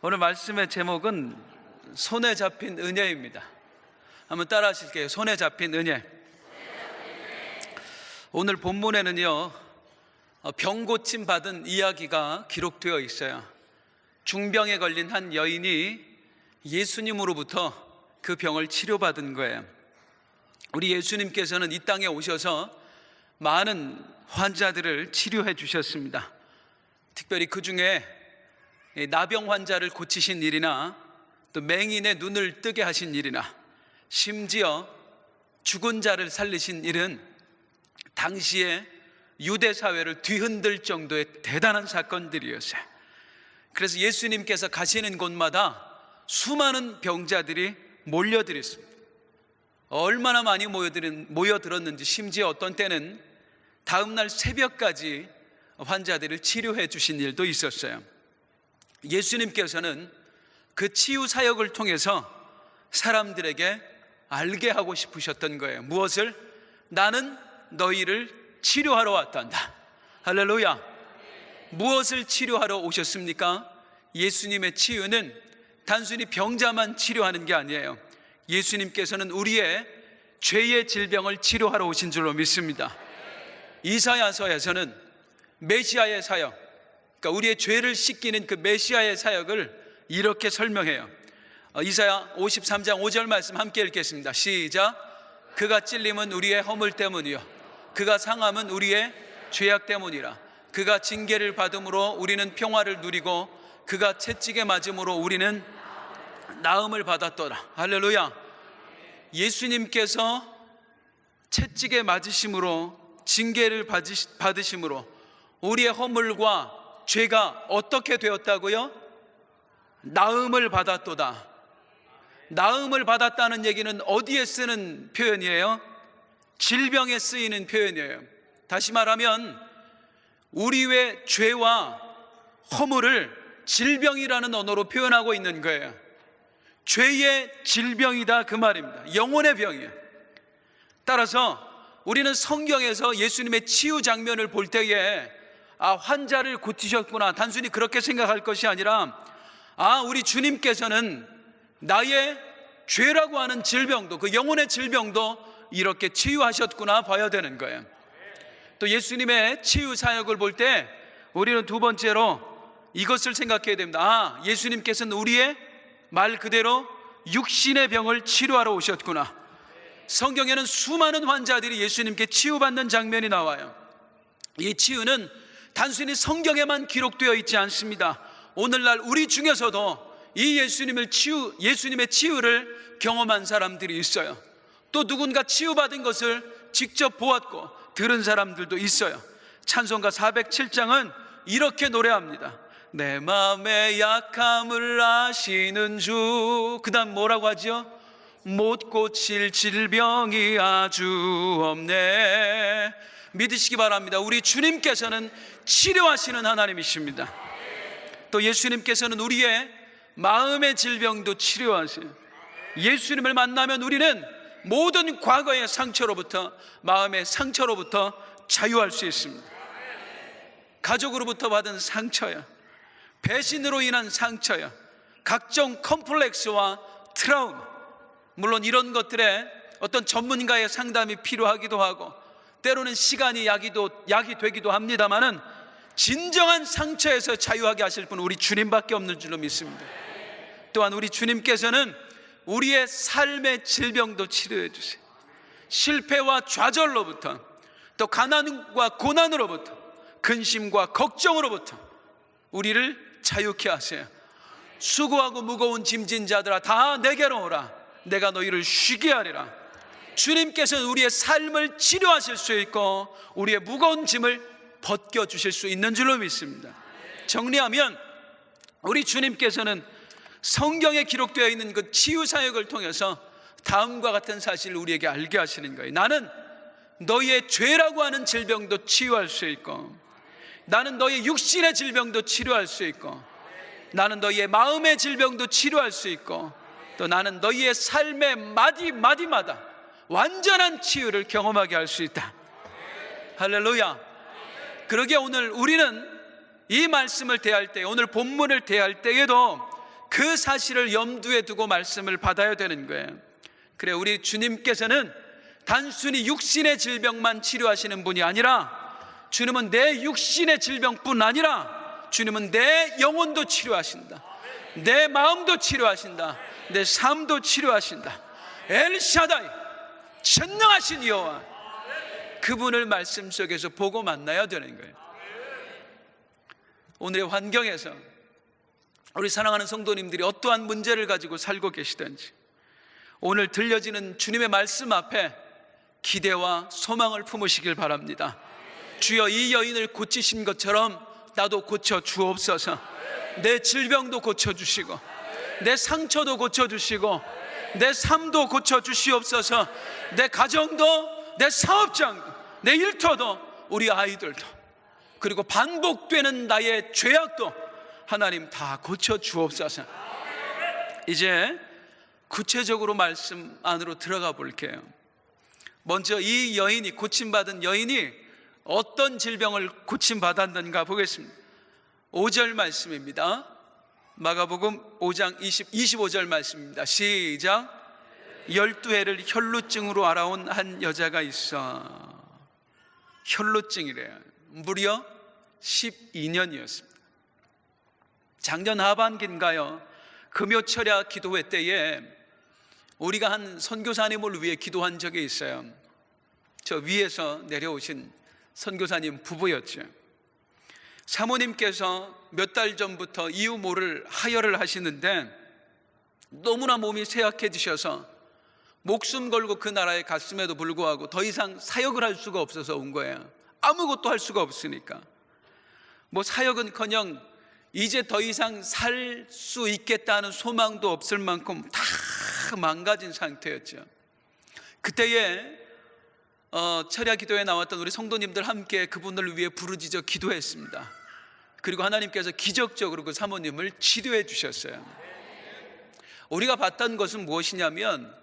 오늘 말씀의 제목은 손에 잡힌 은혜입니다. 한번 따라 하실게요. 손에 잡힌 은혜. 오늘 본문에는요, 병 고침 받은 이야기가 기록되어 있어요. 중병에 걸린 한 여인이 예수님으로부터 그 병을 치료받은 거예요. 우리 예수님께서는 이 땅에 오셔서 많은 환자들을 치료해 주셨습니다. 특별히 그 중에 나병 환자를 고치신 일이나 또 맹인의 눈을 뜨게 하신 일이나 심지어 죽은 자를 살리신 일은 당시에 유대 사회를 뒤흔들 정도의 대단한 사건들이었어요. 그래서 예수님께서 가시는 곳마다 수많은 병자들이 몰려들었습니다. 얼마나 많이 모여들었는지 심지어 어떤 때는 다음날 새벽까지 환자들을 치료해 주신 일도 있었어요. 예수님께서는 그 치유 사역을 통해서 사람들에게 알게 하고 싶으셨던 거예요. 무엇을? 나는 너희를 치료하러 왔단다. 할렐루야. 무엇을 치료하러 오셨습니까? 예수님의 치유는 단순히 병자만 치료하는 게 아니에요. 예수님께서는 우리의 죄의 질병을 치료하러 오신 줄로 믿습니다. 이사야서에서는 메시아의 사역, 그러니까 우리의 죄를 씻기는 그 메시아의 사역을 이렇게 설명해요. 이사야 53장 5절 말씀 함께 읽겠습니다. 시작. 그가 찔림은 우리의 허물 때문이요 그가 상함은 우리의 죄악 때문이라. 그가 징계를 받음으로 우리는 평화를 누리고 그가 채찍에 맞음으로 우리는 나음을 받았더라. 할렐루야. 예수님께서 채찍에 맞으심으로, 징계를 받으심으로 우리의 허물과 죄가 어떻게 되었다고요? 나음을 받았도다. 나음을 받았다는 얘기는 어디에 쓰는 표현이에요? 질병에 쓰이는 표현이에요. 다시 말하면 우리의 죄와 허물을 질병이라는 언어로 표현하고 있는 거예요. 죄의 질병이다, 그 말입니다. 영혼의 병이에요. 따라서 우리는 성경에서 예수님의 치유 장면을 볼 때에 환자를 고치셨구나, 단순히 그렇게 생각할 것이 아니라 우리 주님께서는 나의 죄라고 하는 질병도, 그 영혼의 질병도 이렇게 치유하셨구나 봐야 되는 거예요. 또 예수님의 치유 사역을 볼 때 우리는 두 번째로 이것을 생각해야 됩니다. 예수님께서는 우리의 말 그대로 육신의 병을 치료하러 오셨구나. 성경에는 수많은 환자들이 예수님께 치유받는 장면이 나와요. 이 치유는 단순히 성경에만 기록되어 있지 않습니다. 오늘날 우리 중에서도 이 예수님의 치유를 경험한 사람들이 있어요. 또 누군가 치유받은 것을 직접 보았고 들은 사람들도 있어요. 찬송가 407장은 이렇게 노래합니다. 내 마음의 약함을 아시는 주. 그 다음 뭐라고 하죠? 못 고칠 질병이 아주 없네. 믿으시기 바랍니다. 우리 주님께서는 치료하시는 하나님이십니다. 또 예수님께서는 우리의 마음의 질병도 치료하세요. 예수님을 만나면 우리는 모든 과거의 상처로부터, 마음의 상처로부터 자유할 수 있습니다. 가족으로부터 받은 상처야, 배신으로 인한 상처야, 각종 컴플렉스와 트라우마, 물론 이런 것들에 어떤 전문가의 상담이 필요하기도 하고 때로는 시간이 약이 되기도 합니다만은 진정한 상처에서 자유하게 하실 분은 우리 주님밖에 없는 줄로 믿습니다. 또한 우리 주님께서는 우리의 삶의 질병도 치료해 주세요. 실패와 좌절로부터, 또 가난과 고난으로부터, 근심과 걱정으로부터 우리를 자유케 하세요. 수고하고 무거운 짐진 자들아 다 내게로 오라. 내가 너희를 쉬게 하리라. 주님께서는 우리의 삶을 치료하실 수 있고 우리의 무거운 짐을 벗겨주실 수 있는 줄로 믿습니다. 정리하면 우리 주님께서는 성경에 기록되어 있는 그 치유 사역을 통해서 다음과 같은 사실을 우리에게 알게 하시는 거예요. 나는 너희의 죄라고 하는 질병도 치유할 수 있고, 나는 너희의 육신의 질병도 치료할 수 있고, 나는 너희의 마음의 질병도 치료할 수 있고, 또 나는 너희의 삶의 마디마디마다 완전한 치유를 경험하게 할 수 있다. 할렐루야. 그러기에 오늘 우리는 이 말씀을 대할 때, 오늘 본문을 대할 때에도 그 사실을 염두에 두고 말씀을 받아야 되는 거예요. 그래, 우리 주님께서는 단순히 육신의 질병만 치료하시는 분이 아니라, 주님은 내 육신의 질병뿐 아니라 주님은 내 영혼도 치료하신다. 내 마음도 치료하신다. 내 삶도 치료하신다. 엘샤다이, 전능하신 여호와, 그분을 말씀 속에서 보고 만나야 되는 거예요. 오늘의 환경에서 우리 사랑하는 성도님들이 어떠한 문제를 가지고 살고 계시든지, 오늘 들려지는 주님의 말씀 앞에 기대와 소망을 품으시길 바랍니다. 주여, 이 여인을 고치신 것처럼 나도 고쳐 주옵소서. 내 질병도 고쳐주시고, 내 상처도 고쳐주시고, 내 삶도 고쳐주시옵소서. 내 가정도, 내 사업장도, 내 일터도, 우리 아이들도, 그리고 반복되는 나의 죄악도 하나님 다 고쳐주옵소서. 이제 구체적으로 말씀 안으로 들어가 볼게요. 먼저 이 여인이, 고침받은 여인이 어떤 질병을 고침받았는가 보겠습니다. 5절 말씀입니다. 마가복음 5장 25절 말씀입니다. 시작. 12해를 혈루증으로 알아온 한 여자가 있어. 혈루증이래요. 무려 12년이었습니다. 작년 하반기인가요? 금요철야 기도회 때에 우리가 한 선교사님을 위해 기도한 적이 있어요. 저 위에서 내려오신 선교사님 부부였죠. 사모님께서 몇 달 전부터 이유 모를 하혈을 하시는데 너무나 몸이 쇠약해지셔서 목숨 걸고 그 나라에 갔음에도 불구하고 더 이상 사역을 할 수가 없어서 온 거예요. 아무것도 할 수가 없으니까. 뭐 사역은커녕 이제 더 이상 살 수 있겠다는 소망도 없을 만큼 다 망가진 상태였죠. 그때에 철야 기도에 나왔던 우리 성도님들 함께 그분을 위해 부르짖어 기도했습니다. 그리고 하나님께서 기적적으로 그 사모님을 치료해 주셨어요. 우리가 봤던 것은 무엇이냐면,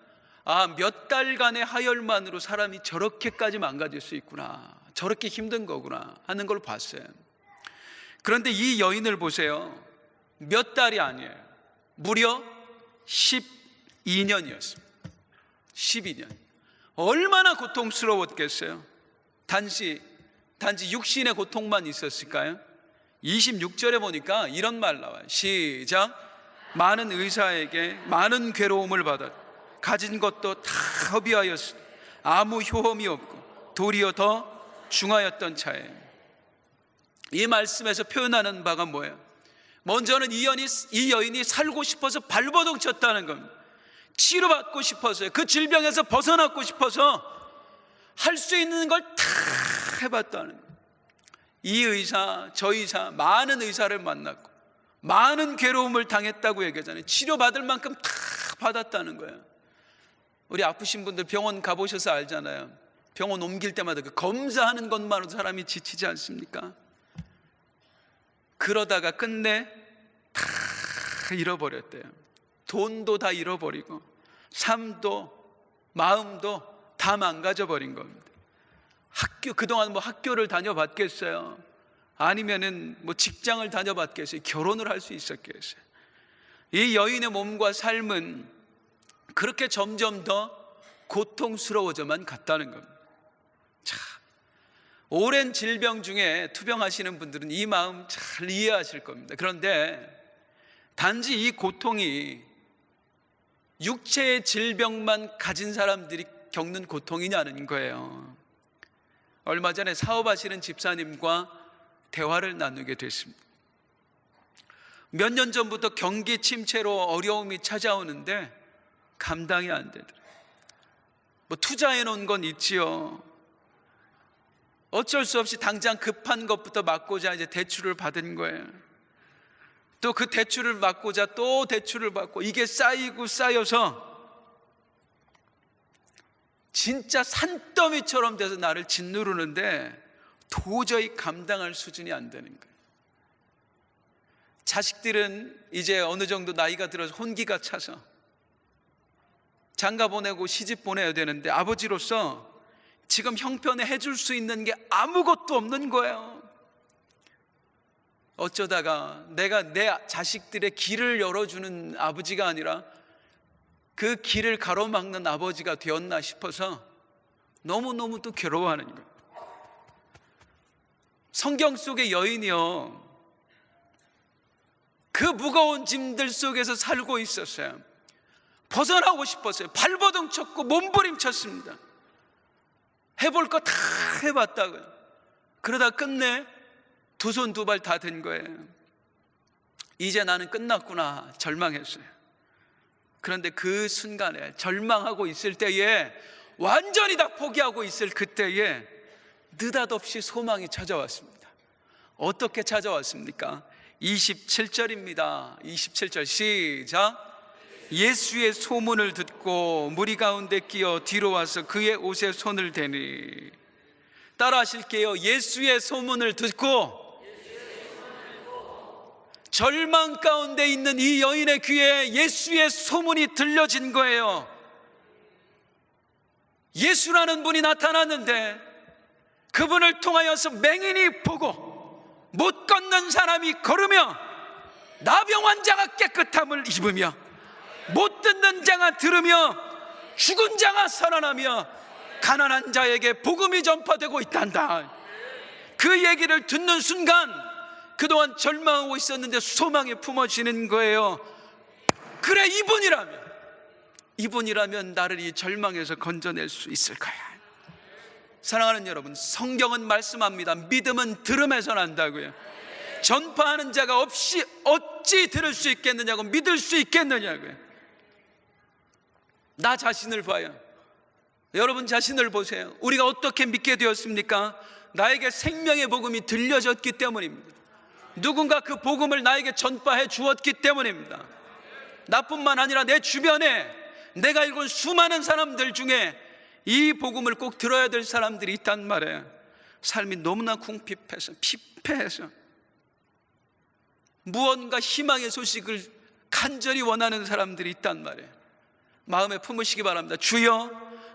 몇 달간의 하혈만으로 사람이 저렇게까지 망가질 수 있구나, 저렇게 힘든 거구나 하는 걸 봤어요. 그런데 이 여인을 보세요. 몇 달이 아니에요. 무려 12년이었습니다. 12년. 얼마나 고통스러웠겠어요. 단지 육신의 고통만 있었을까요? 26절에 보니까 이런 말 나와요. 시작. 많은 의사에게 많은 괴로움을 받았, 가진 것도 다 허비하였으니 아무 효험이 없고 도리어 더 중하였던 차에. 이 말씀에서 표현하는 바가 뭐예요? 먼저는 이 여인이 살고 싶어서 발버둥 쳤다는 겁니다. 치료받고 싶어서요. 그 질병에서 벗어나고 싶어서 할 수 있는 걸 다 해봤다는 거예요. 이 의사, 저 의사, 많은 의사를 만났고 많은 괴로움을 당했다고 얘기하잖아요. 치료받을 만큼 다 받았다는 거예요. 우리 아프신 분들 병원 가보셔서 알잖아요. 병원 옮길 때마다 그 검사하는 것만으로도 사람이 지치지 않습니까? 그러다가 끝내 다 잃어버렸대요. 돈도 다 잃어버리고 삶도 마음도 다 망가져버린 겁니다. 그동안 뭐 학교를 다녀봤겠어요? 아니면은 뭐 직장을 다녀봤겠어요? 결혼을 할 수 있었겠어요? 이 여인의 몸과 삶은 그렇게 점점 더 고통스러워져만 갔다는 겁니다. 자, 오랜 질병 중에 투병하시는 분들은 이 마음 잘 이해하실 겁니다. 그런데 단지 이 고통이 육체의 질병만 가진 사람들이 겪는 고통이냐는 거예요. 얼마 전에 사업하시는 집사님과 대화를 나누게 됐습니다. 몇 년 전부터 경기 침체로 어려움이 찾아오는데 감당이 안 되더라고요. 뭐 투자해 놓은 건 있지요. 어쩔 수 없이 당장 급한 것부터 막고자 이제 대출을 받은 거예요. 또 그 대출을 막고자 또 대출을 받고 이게 쌓이고 쌓여서 진짜 산더미처럼 돼서 나를 짓누르는데 도저히 감당할 수준이 안 되는 거예요. 자식들은 이제 어느 정도 나이가 들어서 혼기가 차서 장가 보내고 시집 보내야 되는데 아버지로서 지금 형편에 해줄 수 있는 게 아무것도 없는 거예요. 어쩌다가 내가 내 자식들의 길을 열어주는 아버지가 아니라 그 길을 가로막는 아버지가 되었나 싶어서 너무너무 또 괴로워하는 거예요. 성경 속의 여인이요, 그 무거운 짐들 속에서 살고 있었어요. 벗어나고 싶었어요. 발버둥 쳤고 몸부림쳤습니다. 해볼 거 다 해봤다고요. 그러다 끝내 두 손 두 발 다 된 거예요. 이제 나는 끝났구나 절망했어요. 그런데 그 순간에 절망하고 있을 때에, 완전히 다 포기하고 있을 그때에 느닷없이 소망이 찾아왔습니다. 어떻게 찾아왔습니까? 27절입니다. 27절 시작. 예수의 소문을 듣고 무리 가운데 끼어 뒤로 와서 그의 옷에 손을 대니. 따라 하실게요. 예수의 소문을 듣고 절망 가운데 있는 이 여인의 귀에 예수의 소문이 들려진 거예요. 예수라는 분이 나타났는데 그분을 통하여서 맹인이 보고 못 걷는 사람이 걸으며 나병 환자가 깨끗함을 입으며 못 듣는 자가 들으며 죽은 자가 살아나며 가난한 자에게 복음이 전파되고 있단다. 그 얘기를 듣는 순간 그동안 절망하고 있었는데 소망이 품어지는 거예요. 그래, 이분이라면 나를 이 절망에서 건져낼 수 있을 거야. 사랑하는 여러분, 성경은 말씀합니다. 믿음은 들음에서 난다고요. 전파하는 자가 없이 어찌 들을 수 있겠느냐고, 믿을 수 있겠느냐고요. 나 자신을 봐요. 여러분 자신을 보세요. 우리가 어떻게 믿게 되었습니까? 나에게 생명의 복음이 들려졌기 때문입니다. 누군가 그 복음을 나에게 전파해 주었기 때문입니다. 나뿐만 아니라 내 주변에 내가 읽은 수많은 사람들 중에 이 복음을 꼭 들어야 될 사람들이 있단 말이에요. 삶이 너무나 궁핍해서 피폐해서 무언가 희망의 소식을 간절히 원하는 사람들이 있단 말이에요. 마음에 품으시기 바랍니다. 주여,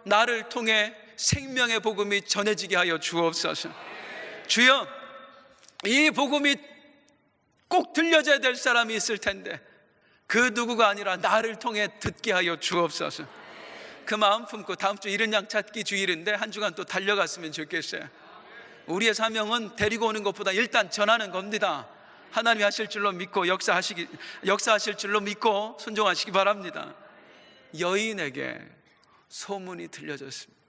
나를 통해 생명의 복음이 전해지게 하여 주옵소서. 주여, 이 복음이 꼭 들려져야 될 사람이 있을 텐데 그 누구가 아니라 나를 통해 듣게 하여 주옵소서. 그 마음 품고 다음 주 이른 양 찾기 주일인데 한 주간 또 달려갔으면 좋겠어요. 우리의 사명은 데리고 오는 것보다 일단 전하는 겁니다. 하나님이 하실 줄로 믿고 역사하실 줄로 믿고 순종하시기 바랍니다. 여인에게 소문이 들려졌습니다.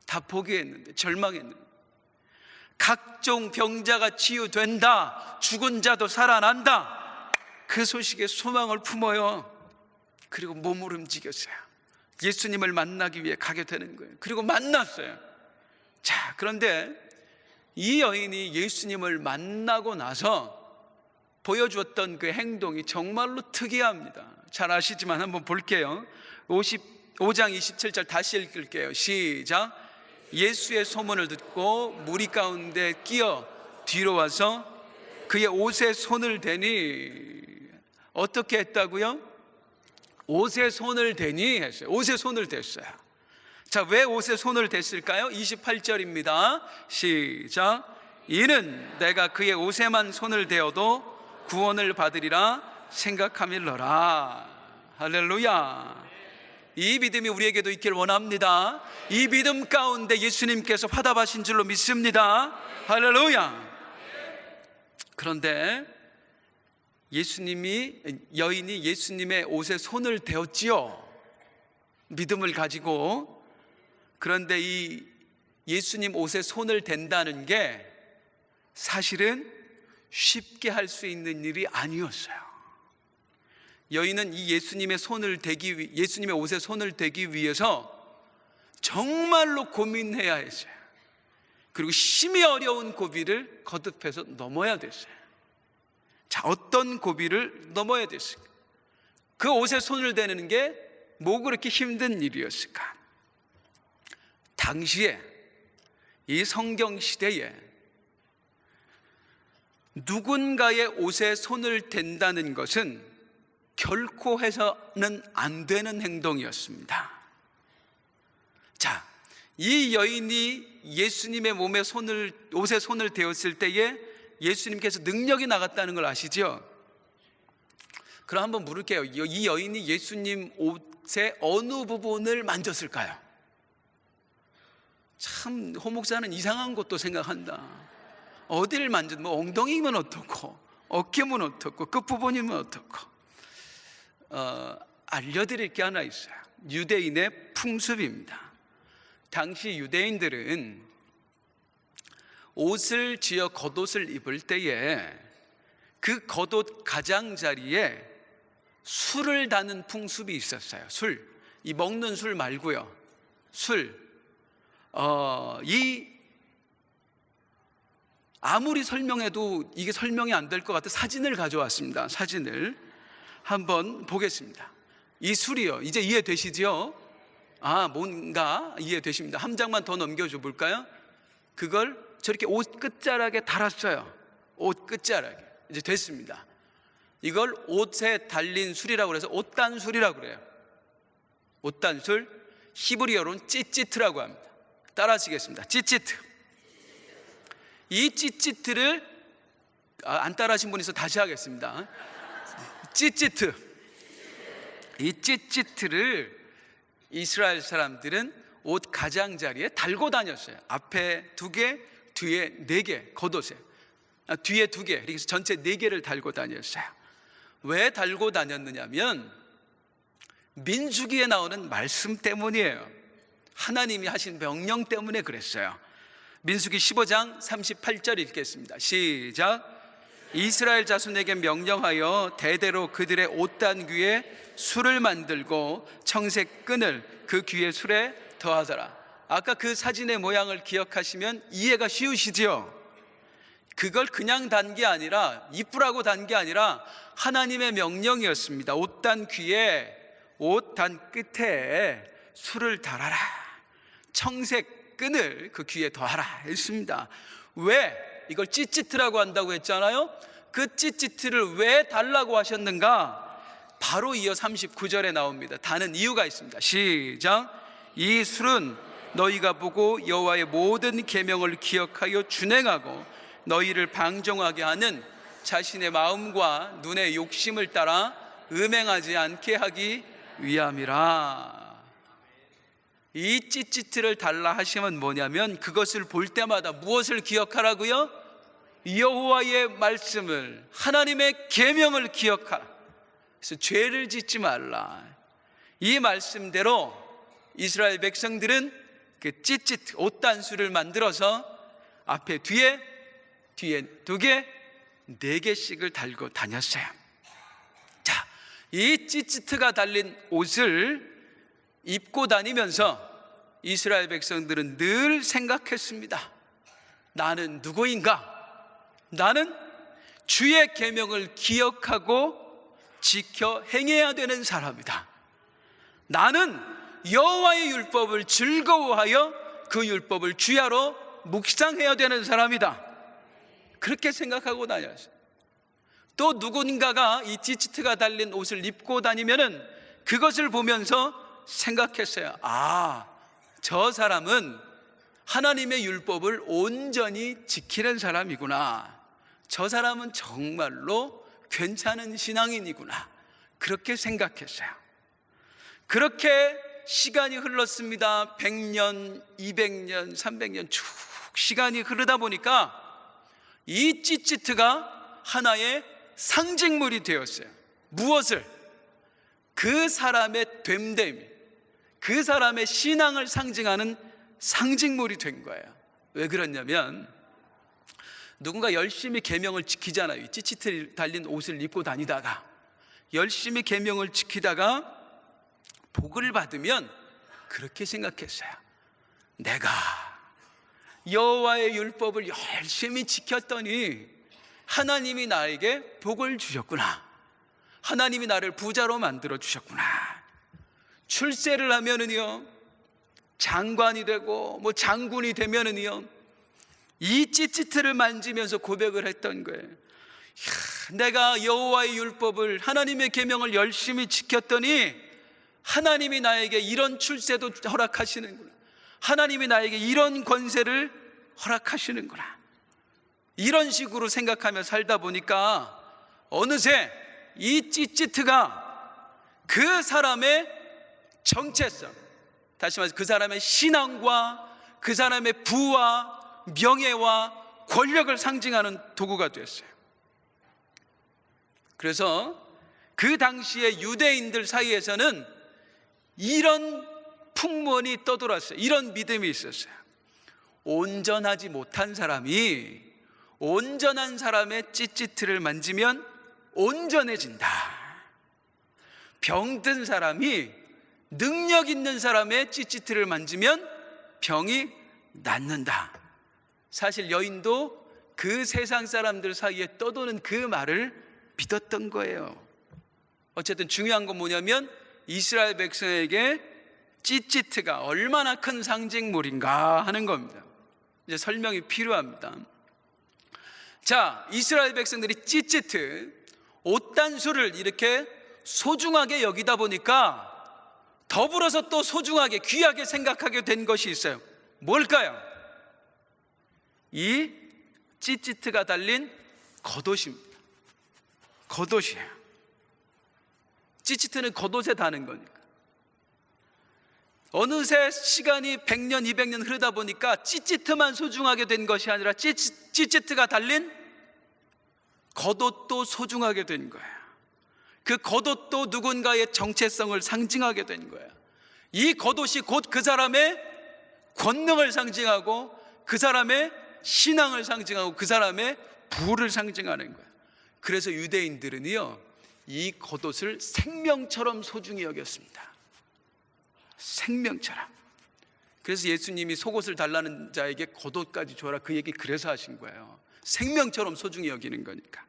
다 포기했는데, 절망했는데, 각종 병자가 치유된다, 죽은 자도 살아난다, 그 소식에 소망을 품어요. 그리고 몸을 움직였어요. 예수님을 만나기 위해 가게 되는 거예요. 그리고 만났어요. 자, 그런데 이 여인이 예수님을 만나고 나서 보여주었던 그 행동이 정말로 특이합니다. 잘 아시지만 한번 볼게요. 5장 27절 다시 읽을게요. 시작. 예수의 소문을 듣고 무리 가운데 끼어 뒤로 와서 그의 옷에 손을 대니. 어떻게 했다고요? 옷에 손을 대니 했어요. 옷에 손을 댔어요. 자, 왜 옷에 손을 댔을까요? 28절입니다. 시작. 이는 내가 그의 옷에만 손을 대어도 구원을 받으리라 생각함일러라. 할렐루야. 이 믿음이 우리에게도 있길 원합니다. 이 믿음 가운데 예수님께서 화답하신 줄로 믿습니다. 할렐루야. 그런데 여인이 예수님의 옷에 손을 대었지요. 믿음을 가지고. 그런데 이 예수님 옷에 손을 댄다는 게 사실은 쉽게 할 수 있는 일이 아니었어요. 여인은 이 예수님의 옷에 손을 대기 위해서 정말로 고민해야 했어요. 그리고 심히 어려운 고비를 거듭해서 넘어야 됐어요. 자, 어떤 고비를 넘어야 됐을까? 그 옷에 손을 대는 게 뭐 그렇게 힘든 일이었을까? 당시에, 이 성경 시대에 누군가의 옷에 손을 댄다는 것은 결코 해서는 안 되는 행동이었습니다. 자, 이 여인이 예수님의 옷에 손을 대었을 때에 예수님께서 능력이 나갔다는 걸 아시죠? 그럼 한번 물을게요. 이 여인이 예수님 옷의 어느 부분을 만졌을까요? 참 호목사는 이상한 것도 생각한다. 어디를 만졌, 뭐 엉덩이면 어떻고 어깨면 어떻고 끝부분이면 어떻고. 알려드릴 게 하나 있어요. 유대인의 풍습입니다. 당시 유대인들은 옷을 지어 겉옷을 입을 때에 그 겉옷 가장자리에 술을 다는 풍습이 있었어요. 술, 이 먹는 술 말고요. 술. 아무리 설명해도 이게 설명이 안 될 것 같아 사진을 가져왔습니다. 사진을 한번 보겠습니다. 이 술이요. 이제 이해되시죠? 뭔가 이해되십니다. 한 장만 더 넘겨줘 볼까요? 그걸 저렇게 옷 끝자락에 달았어요. 옷 끝자락에. 이제 됐습니다. 이걸 옷에 달린 술이라고 그래서 옷단술이라고 그래요. 옷단술, 히브리어로는 찌찌트라고 합니다. 따라하시겠습니다. 찌찌트. 이 찌찌트를 안 따라하신 분 있어 다시 하겠습니다. 찌찌트. 이 찌찌트를 이스라엘 사람들은 옷 가장자리에 달고 다녔어요. 앞에 2개, 뒤에 4개, 겉옷에 뒤에 2개, 그래서 전체 4개를 달고 다녔어요. 왜 달고 다녔느냐면 민수기에 나오는 말씀 때문이에요. 하나님이 하신 명령 때문에 그랬어요. 민수기 15장 38절 읽겠습니다. 시작. 이스라엘 자손에게 명령하여 대대로 그들의 옷단 귀에 술을 만들고 청색 끈을 그 귀의 술에 더하더라. 아까 그 사진의 모양을 기억하시면 이해가 쉬우시죠? 그걸 그냥 단 게 아니라 이쁘라고 단 게 아니라 하나님의 명령이었습니다. 옷단 귀에 옷단 끝에 술을 달아라. 청색 끈을 그 귀에 더하라 했습니다. 왜? 이걸 찌찌트라고 한다고 했잖아요. 그 찌찌트를 왜 달라고 하셨는가? 바로 이어 39절에 나옵니다. 다는 이유가 있습니다. 시작. 이 술은 너희가 보고 여호와의 모든 계명을 기억하여 준행하고 너희를 방종하게 하는 자신의 마음과 눈의 욕심을 따라 음행하지 않게 하기 위함이라. 이 찌찌트를 달라 하시면 뭐냐면 그것을 볼 때마다 무엇을 기억하라고요? 여호와의 말씀을, 하나님의 계명을 기억하라. 그래서 죄를 짓지 말라. 이 말씀대로 이스라엘 백성들은 그 찌찌트 옷단수를 만들어서 앞에 뒤에 2개, 4개씩을 달고 다녔어요. 자, 이 찌찌트가 달린 옷을 입고 다니면서 이스라엘 백성들은 늘 생각했습니다. 나는 누구인가? 나는 주의 계명을 기억하고 지켜 행해야 되는 사람이다. 나는 여호와의 율법을 즐거워하여 그 율법을 주야로 묵상해야 되는 사람이다. 그렇게 생각하고 다녔어요. 또 누군가가 이 찌찌트가 달린 옷을 입고 다니면은 그것을 보면서 생각했어요. 저 사람은 하나님의 율법을 온전히 지키는 사람이구나. 저 사람은 정말로 괜찮은 신앙인이구나. 그렇게 생각했어요. 그렇게 시간이 흘렀습니다. 100년, 200년, 300년 쭉 시간이 흐르다 보니까 이 찌찌트가 하나의 상징물이 되었어요. 무엇을? 그 사람의 됨됨이, 그 사람의 신앙을 상징하는 상징물이 된 거예요. 왜 그러냐면 누군가 열심히 계명을 지키잖아요. 이 찌찌트 달린 옷을 입고 다니다가 열심히 계명을 지키다가 복을 받으면 그렇게 생각했어요. 내가 여호와의 율법을 열심히 지켰더니 하나님이 나에게 복을 주셨구나. 하나님이 나를 부자로 만들어 주셨구나. 출세를 하면은요, 장관이 되고 뭐 장군이 되면은요, 이 찌찌트를 만지면서 고백을 했던 거예요. 내가 여호와의 율법을, 하나님의 계명을 열심히 지켰더니 하나님이 나에게 이런 출세도 허락하시는구나. 하나님이 나에게 이런 권세를 허락하시는구나. 이런 식으로 생각하며 살다 보니까 어느새 이 찌찌트가 그 사람의 정체성, 다시 말해서 그 사람의 신앙과 그 사람의 부와 명예와 권력을 상징하는 도구가 되었어요. 그래서 그 당시에 유대인들 사이에서는 이런 풍문이 떠돌았어요. 이런 믿음이 있었어요. 온전하지 못한 사람이 온전한 사람의 찌찌트를 만지면 온전해진다. 병든 사람이 능력 있는 사람의 찌찌트를 만지면 병이 낫는다. 사실 여인도 그 세상 사람들 사이에 떠도는 그 말을 믿었던 거예요. 어쨌든 중요한 건 뭐냐면 이스라엘 백성에게 찌찌트가 얼마나 큰 상징물인가 하는 겁니다. 이제 설명이 필요합니다. 자, 이스라엘 백성들이 찌찌트, 옷단수를 이렇게 소중하게 여기다 보니까 더불어서 또 소중하게, 귀하게 생각하게 된 것이 있어요. 뭘까요? 이 찌찌트가 달린 겉옷입니다. 겉옷이에요. 찌찌트는 겉옷에 다는 거니까. 어느새 시간이 100년, 200년 흐르다 보니까 찌찌트만 소중하게 된 것이 아니라 찌찌트가 달린 겉옷도 소중하게 된 거예요. 그 겉옷도 누군가의 정체성을 상징하게 된 거예요. 이 겉옷이 곧 그 사람의 권능을 상징하고 그 사람의 신앙을 상징하고 그 사람의 부를 상징하는 거예요. 그래서 유대인들은요, 이 겉옷을 생명처럼 소중히 여겼습니다. 생명처럼. 그래서 예수님이 속옷을 달라는 자에게 겉옷까지 줘라, 그 얘기 그래서 하신 거예요. 생명처럼 소중히 여기는 거니까.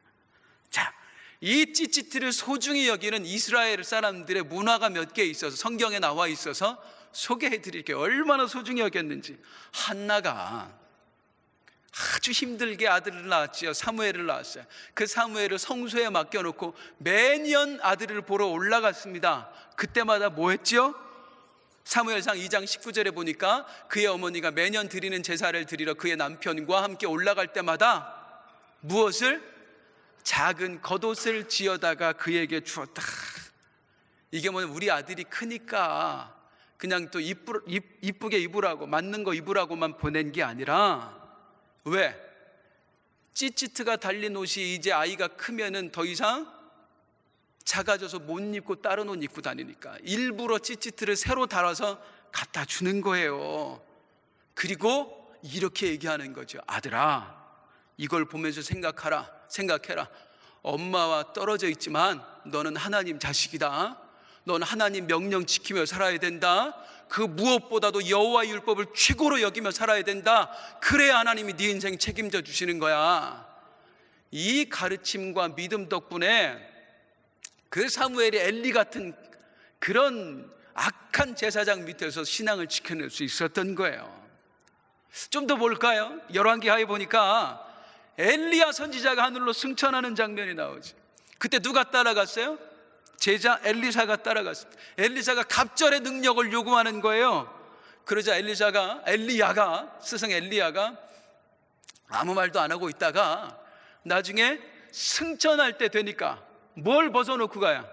자, 이 찌찌트를 소중히 여기는 이스라엘 사람들의 문화가 몇 개 있어서 성경에 나와 있어서 소개해 드릴게요. 얼마나 소중히 여겼는지. 한나가 아주 힘들게 아들을 낳았지요. 사무엘을 낳았어요. 그 사무엘을 성소에 맡겨놓고 매년 아들을 보러 올라갔습니다. 그때마다 뭐 했죠? 사무엘상 2장 19절에 보니까 그의 어머니가 매년 드리는 제사를 드리러 그의 남편과 함께 올라갈 때마다 무엇을? 작은 겉옷을 지어다가 그에게 주었다. 이게 뭐냐면 우리 아들이 크니까 그냥 또 이쁘게 입으라고, 맞는 거 입으라고만 보낸 게 아니라, 왜? 찌찌트가 달린 옷이 이제 아이가 크면은 더 이상 작아져서 못 입고 다른 옷 입고 다니니까 일부러 찌찌트를 새로 달아서 갖다 주는 거예요. 그리고 이렇게 얘기하는 거죠. 아들아, 이걸 보면서 생각해라. 엄마와 떨어져 있지만 너는 하나님 자식이다. 너는 하나님 명령 지키며 살아야 된다. 그 무엇보다도 여호와의 율법을 최고로 여기며 살아야 된다. 그래야 하나님이 네 인생 책임져 주시는 거야. 이 가르침과 믿음 덕분에 그 사무엘이 엘리 같은 그런 악한 제사장 밑에서 신앙을 지켜낼 수 있었던 거예요. 좀 더 볼까요? 열왕기하에 보니까 엘리야 선지자가 하늘로 승천하는 장면이 나오죠. 그때 누가 따라갔어요? 제자 엘리사가 따라갔습니다. 엘리사가 갑절의 능력을 요구하는 거예요. 그러자 엘리야가 스승 엘리야가 아무 말도 안 하고 있다가 나중에 승천할 때 되니까 뭘 벗어놓고 가야?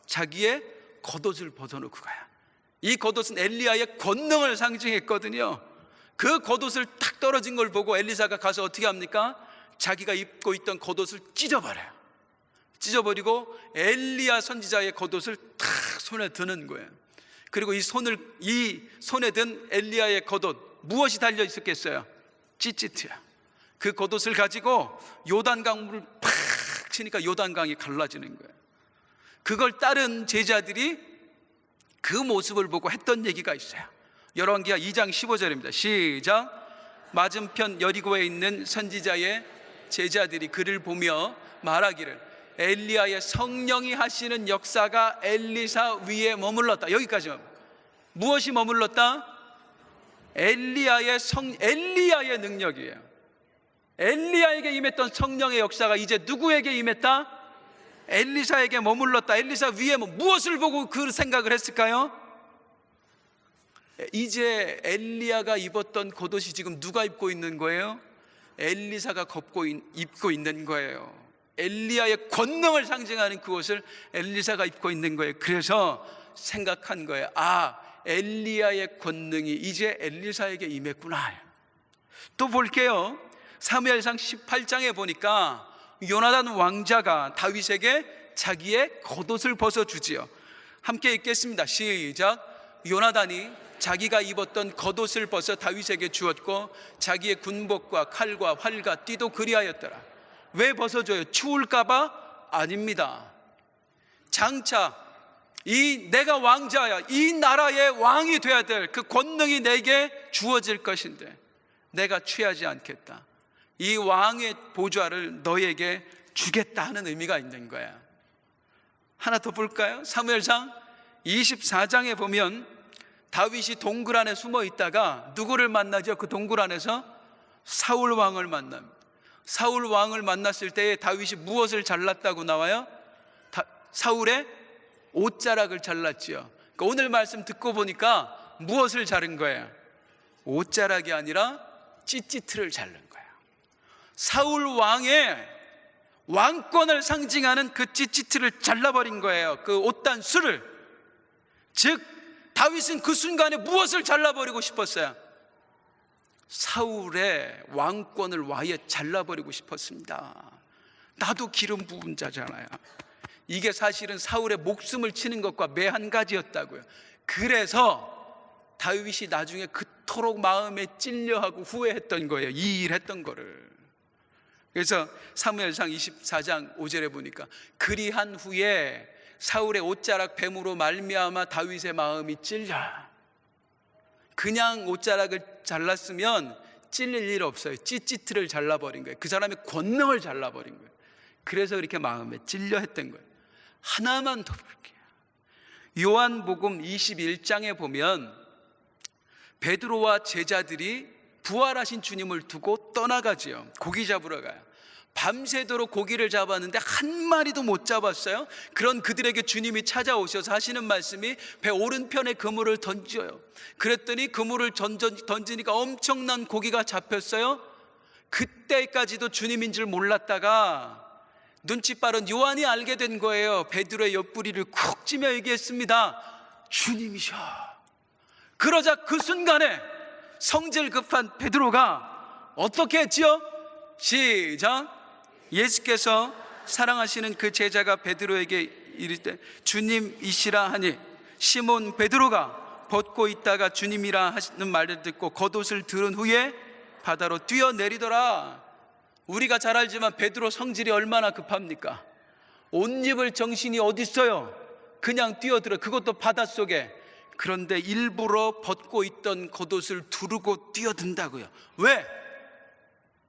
자기의 겉옷을 벗어놓고 가야. 이 겉옷은 엘리야의 권능을 상징했거든요. 그 겉옷을 탁 떨어진 걸 보고 엘리사가 가서 어떻게 합니까? 자기가 입고 있던 겉옷을 찢어버려요. 찢어버리고 엘리야 선지자의 겉옷을 탁 손에 드는 거예요. 그리고 이 손에 든 엘리야의 겉옷, 무엇이 달려 있었겠어요? 찌찌트야. 그 겉옷을 가지고 요단강물을 팍 치니까 요단강이 갈라지는 거예요. 그걸 따른 제자들이 그 모습을 보고 했던 얘기가 있어요. 열왕기하 2장 15절입니다. 시작. 맞은편 여리고에 있는 선지자의 제자들이 그를 보며 말하기를 엘리야의 성령이 하시는 역사가 엘리사 위에 머물렀다. 여기까지만. 무엇이 머물렀다? 엘리야의 능력이에요. 엘리야에게 임했던 성령의 역사가 이제 누구에게 임했다? 엘리사에게 머물렀다. 엘리사 위에 무엇을 보고 그 생각을 했을까요? 이제 엘리야가 입었던 겉옷이 지금 누가 입고 있는 거예요? 엘리사가 입고 있는 거예요. 엘리야의 권능을 상징하는 그 옷을 엘리사가 입고 있는 거예요. 그래서 생각한 거예요. 아, 엘리야의 권능이 이제 엘리사에게 임했구나. 또 볼게요. 사무엘상 18장에 보니까 요나단 왕자가 다윗에게 자기의 겉옷을 벗어주지요. 함께 읽겠습니다. 시작. 요나단이 자기가 입었던 겉옷을 벗어 다윗에게 주었고 자기의 군복과 칼과 활과 띠도 그리하였더라. 왜 벗어줘요? 추울까봐? 아닙니다. 장차 내가 왕자야, 이 나라의 왕이 돼야 될 그 권능이 내게 주어질 것인데 내가 취하지 않겠다. 이 왕의 보좌를 너에게 주겠다 하는 의미가 있는 거야. 하나 더 볼까요? 사무엘상 24장에 보면 다윗이 동굴 안에 숨어 있다가 누구를 만나죠? 그 동굴 안에서 사울 왕을 만납니다. 사울 왕을 만났을 때에 다윗이 무엇을 잘랐다고 나와요? 사울의 옷자락을 잘랐지요. 그러니까 오늘 말씀 듣고 보니까 무엇을 자른 거예요? 옷자락이 아니라 찌찌트를 자른 거예요. 사울 왕의 왕권을 상징하는 그 찌찌트를 잘라버린 거예요. 그 옷단수를. 즉 다윗은 그 순간에 무엇을 잘라버리고 싶었어요? 사울의 왕권을 아예 잘라버리고 싶었습니다. 나도 기름 부은 자잖아요. 이게 사실은 사울의 목숨을 치는 것과 매 한 가지였다고요. 그래서 다윗이 나중에 그토록 마음에 찔려하고 후회했던 거예요. 이 일 했던 거를. 그래서 사무엘상 24장 5절에 보니까 그리한 후에 사울의 옷자락 뱀으로 말미암아 다윗의 마음이 찔려. 그냥 옷자락을 잘랐으면 찔릴 일 없어요. 찌찌트를 잘라버린 거예요. 그 사람의 권능을 잘라버린 거예요. 그래서 그렇게 마음에 찔려 했던 거예요. 하나만 더 볼게요. 요한복음 21장에 보면 베드로와 제자들이 부활하신 주님을 두고 떠나가지요. 고기 잡으러 가요. 밤새도록 고기를 잡았는데 한 마리도 못 잡았어요. 그런 그들에게 주님이 찾아오셔서 하시는 말씀이 배 오른편에 그물을 던져요. 그랬더니 그물을 던지니까 엄청난 고기가 잡혔어요. 그때까지도 주님인 줄 몰랐다가 눈치 빠른 요한이 알게 된 거예요. 베드로의 옆구리를 쿡 찌며 얘기했습니다. 주님이셔. 그러자 그 순간에 성질 급한 베드로가 어떻게 했지요? 시작. 예수께서 사랑하시는 그 제자가 베드로에게 이르되 주님이시라 하니 시몬 베드로가 벗고 있다가 주님이라 하시는 말을 듣고 겉옷을 들은 후에 바다로 뛰어내리더라. 우리가 잘 알지만 베드로 성질이 얼마나 급합니까? 옷 입을 정신이 어디 있어요? 그냥 뛰어들어. 그것도 바닷속에. 그런데 일부러 벗고 있던 겉옷을 두르고 뛰어든다고요. 왜?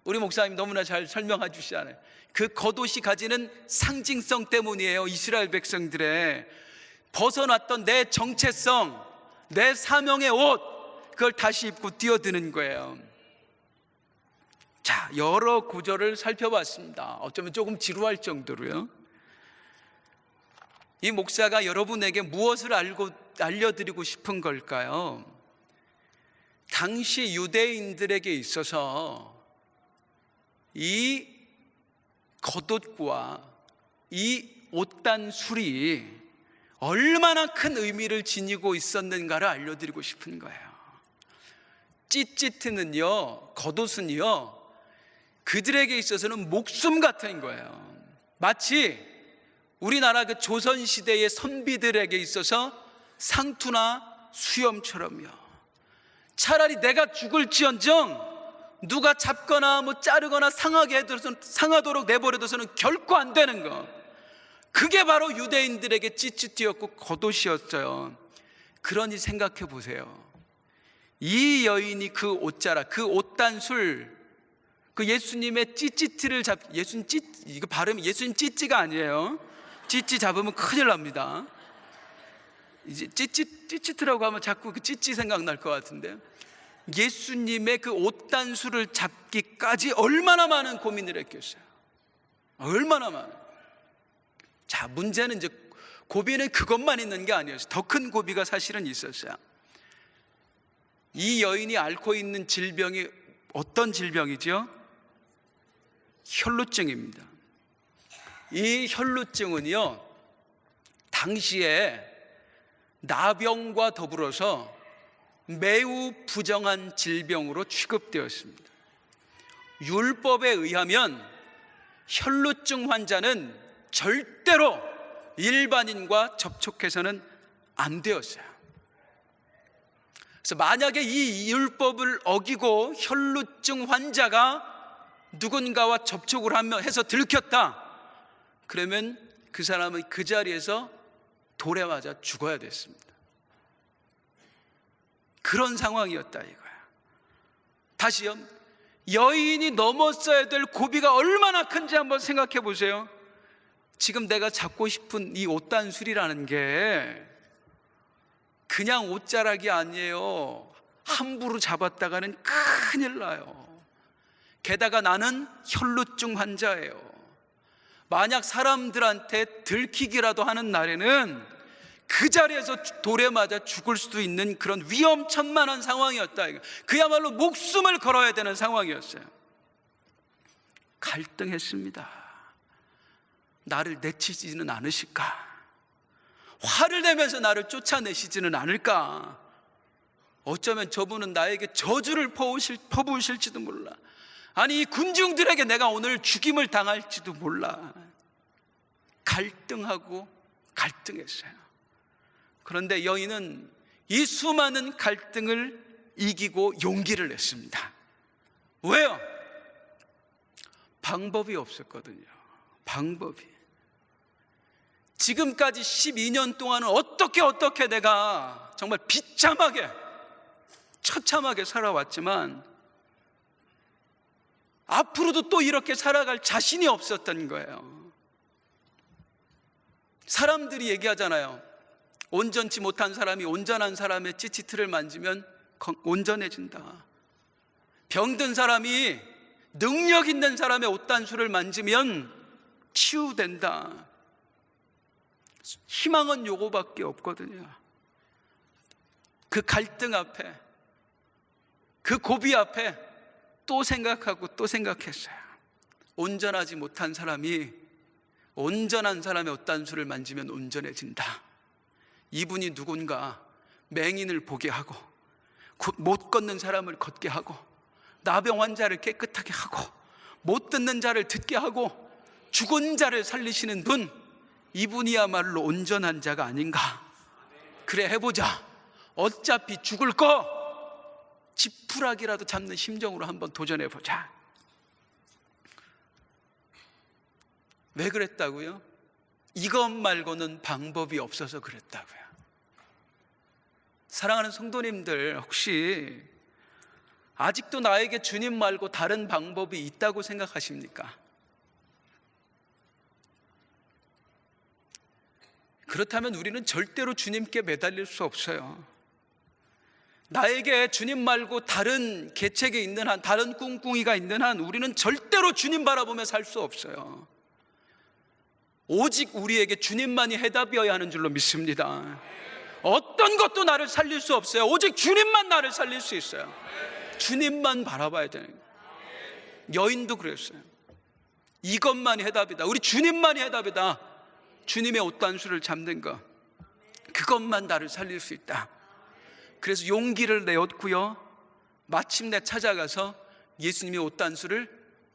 우리 목사님 너무나 잘 설명해 주시잖아요. 그 겉옷이 가지는 상징성 때문이에요. 이스라엘 백성들의 벗어났던 내 정체성, 내 사명의 옷, 그걸 다시 입고 뛰어드는 거예요. 자, 여러 구절을 살펴봤습니다. 어쩌면 조금 지루할 정도로요. 이 목사가 여러분에게 무엇을 알려드리고 싶은 걸까요? 당시 유대인들에게 있어서 이 겉옷과 이 옷단술이 얼마나 큰 의미를 지니고 있었는가를 알려드리고 싶은 거예요. 찌찌트는요, 겉옷은요, 그들에게 있어서는 목숨 같은 거예요. 마치 우리나라 그 조선시대의 선비들에게 있어서 상투나 수염처럼요. 차라리 내가 죽을지언정 누가 잡거나 자르거나 상하도록 내버려둬서는 결코 안 되는 것. 그게 바로 유대인들에게 찌찌띠였고 겉옷이었어요. 그러니 생각해 보세요. 이 여인이 그 옷자락, 그 옷단술, 그 예수님의 찌찌티를 이거 발음이 예수님 찌찌가 아니에요. 찌찌 잡으면 큰일 납니다. 이제 찌찌트라고 하면 자꾸 그 찌찌 생각날 것 같은데, 예수님의 그 옷단술을 잡기까지 얼마나 많은 고민을 했겠어요. 얼마나 많은. 자, 문제는 이제 고비는 그것만 있는 게 아니었어요. 더 큰 고비가 사실은 있었어요. 이 여인이 앓고 있는 질병이 어떤 질병이죠? 혈루증입니다. 이 혈루증은요, 당시에 나병과 더불어서 매우 부정한 질병으로 취급되었습니다. 율법에 의하면 혈루증 환자는 절대로 일반인과 접촉해서는 안 되었어요. 그래서 만약에 이 율법을 어기고 혈루증 환자가 누군가와 접촉을 해서 들켰다, 그러면 그 사람은 그 자리에서 돌에 맞아 죽어야 됐습니다. 그런 상황이었다 이거야. 다시요, 여인이 넘었어야 될 고비가 얼마나 큰지 한번 생각해 보세요. 지금 내가 잡고 싶은 이 옷단술이라는 게 그냥 옷자락이 아니에요. 함부로 잡았다가는 큰일 나요. 게다가 나는 혈루증 환자예요. 만약 사람들한테 들키기라도 하는 날에는 그 자리에서 돌에 맞아 죽을 수도 있는 그런 위험천만한 상황이었다. 그야말로 목숨을 걸어야 되는 상황이었어요. 갈등했습니다. 나를 내치지는 않으실까? 화를 내면서 나를 쫓아내시지는 않을까? 어쩌면 저분은 나에게 저주를 퍼부으실지도 몰라. 아니, 이 군중들에게 내가 오늘 죽임을 당할지도 몰라. 갈등하고 갈등했어요. 그런데 여인은 이 수많은 갈등을 이기고 용기를 냈습니다. 왜요? 방법이 없었거든요. 방법이. 지금까지 12년 동안은 어떻게 내가 정말 비참하게, 처참하게 살아왔지만 앞으로도 또 이렇게 살아갈 자신이 없었던 거예요. 사람들이 얘기하잖아요. 온전치 못한 사람이 온전한 사람의 찌찌트를 만지면 온전해진다. 병든 사람이 능력 있는 사람의 옷단수를 만지면 치유된다. 희망은 요거밖에 없거든요. 그 갈등 앞에, 그 고비 앞에 또 생각하고 또 생각했어요. 온전하지 못한 사람이 온전한 사람의 옷단수를 만지면 온전해진다. 이분이 누군가 맹인을 보게 하고 못 걷는 사람을 걷게 하고 나병 환자를 깨끗하게 하고 못 듣는 자를 듣게 하고 죽은 자를 살리시는 분, 이분이야말로 온전한 자가 아닌가. 그래, 해보자. 어차피 죽을 거 지푸라기라도 잡는 심정으로 한번 도전해보자. 왜 그랬다고요? 이것 말고는 방법이 없어서 그랬다고요. 사랑하는 성도님들, 혹시 아직도 나에게 주님 말고 다른 방법이 있다고 생각하십니까? 그렇다면 우리는 절대로 주님께 매달릴 수 없어요. 나에게 주님 말고 다른 계책이 있는 한, 다른 꿍꿍이가 있는 한 우리는 절대로 주님 바라보며 살 수 없어요. 오직 우리에게 주님만이 해답이어야 하는 줄로 믿습니다. 어떤 것도 나를 살릴 수 없어요. 오직 주님만 나를 살릴 수 있어요. 주님만 바라봐야 되는 거예요. 여인도 그랬어요. 이것만이 해답이다. 우리 주님만이 해답이다. 주님의 옷단수를 잡는 것, 그것만 나를 살릴 수 있다. 그래서 용기를 내었고요, 마침내 찾아가서 예수님의 옷단수를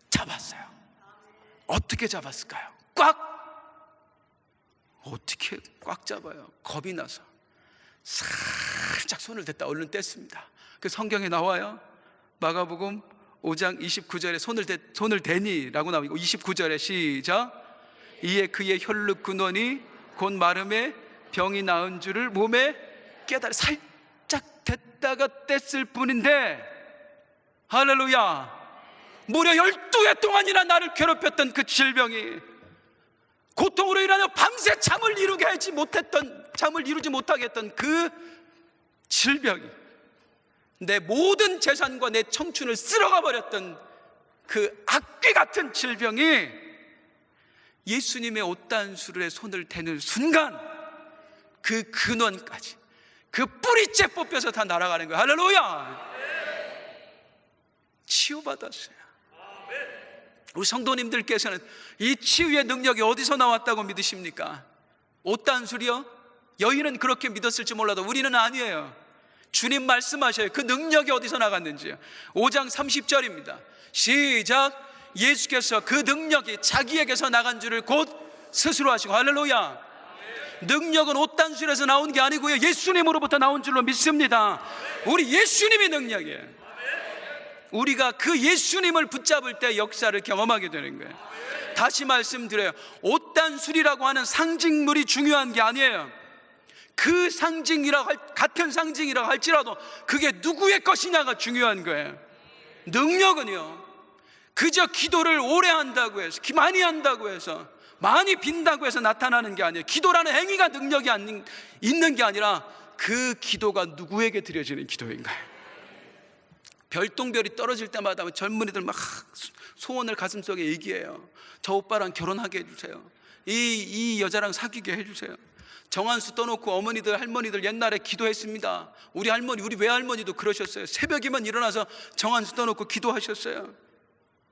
잡았어요. 어떻게 잡았을까요? 어떻게 꽉 잡아요? 겁이 나서 살짝 손을 댔다 얼른 뗐습니다. 그 성경에 나와요. 마가복음 5장 29절에 손을 대니라고 나오고, 29절에 시작. 이에 그의 혈루 근원이 곧 마름에 병이 나은 줄을 몸에 깨달아. 살짝 댔다가 뗐을 뿐인데, 할렐루야, 무려 12해 동안이나 나를 괴롭혔던 그 질병이, 고통으로 인하여 밤새 잠을 이루지 못하게 했던 그 질병이, 내 모든 재산과 내 청춘을 쓸어가 버렸던 그 악귀 같은 질병이 예수님의 옷단수에 손을 대는 순간 그 근원까지, 그 뿌리째 뽑혀서 다 날아가는 거예요. 할렐루야. 치유받았어요. 우리 성도님들께서는 이 치유의 능력이 어디서 나왔다고 믿으십니까? 옷단술이요? 여인은 그렇게 믿었을지 몰라도 우리는 아니에요. 주님 말씀하셔요. 그 능력이 어디서 나갔는지요. 5장 30절입니다 시작. 예수께서 그 능력이 자기에게서 나간 줄을 곧 스스로 하시고, 할렐루야. 능력은 옷단술에서 나온 게 아니고요, 예수님으로부터 나온 줄로 믿습니다. 우리 예수님이 능력이에요. 우리가 그 예수님을 붙잡을 때 역사를 경험하게 되는 거예요. 다시 말씀드려요. 옷단술이라고 하는 상징물이 중요한 게 아니에요. 그 같은 상징이라고 할지라도 그게 누구의 것이냐가 중요한 거예요. 능력은요, 그저 기도를 오래 한다고 해서, 많이 한다고 해서, 많이 빈다고 해서 나타나는 게 아니에요. 기도라는 행위가 능력이 있는 게 아니라 그 기도가 누구에게 드려지는 기도인가요? 별똥별이 떨어질 때마다 젊은이들 막 소원을 가슴속에 얘기해요. 저 오빠랑 결혼하게 해주세요. 이 여자랑 사귀게 해주세요. 정한수 떠놓고 어머니들, 할머니들 옛날에 기도했습니다. 우리 외할머니도 그러셨어요. 새벽이면 일어나서 정한수 떠놓고 기도하셨어요.